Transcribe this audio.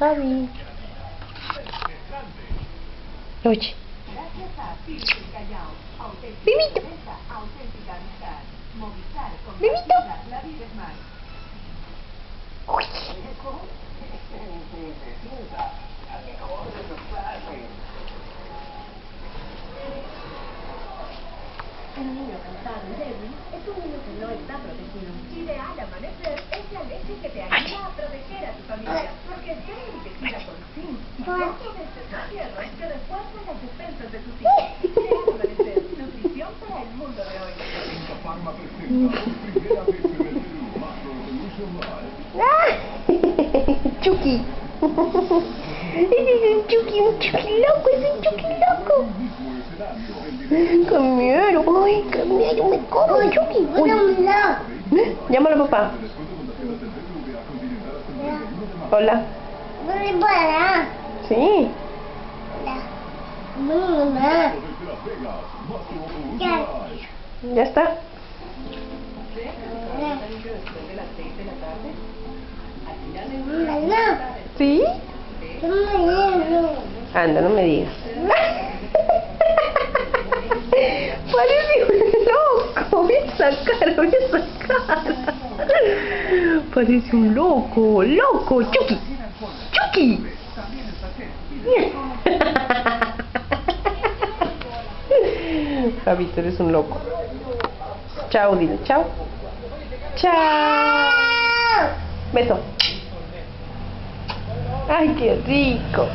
Javi. Oye. Bebito. Bebito. Uy. Un niño cansado y débil es un niño que no está protegido. Ideal Amanecer es la leche que te ayuda a proteger a tu familia. Porque es enriquecida con zinc y 4 veces más hierro que refuerza las defensas de tus hijos. Ideal Amanecer, nutrición para el mundo de hoy. Pharma presenta por primera vez en el Perú Macro Revolution Live. Chucky. Ese es un Chucky loco, es un Chucky loco. Cambiaron, ay, cambiaron, me como Chucky. Llámalo a papá. Hola. Sí. Ya está. ¿Sí? Anda, no me digas. Parece un loco. Esa cara. Parece un loco. Chucky. Chucky. Javito, eres un loco. Chao, dile, chao. Chao. Beso. Ay, qué rico.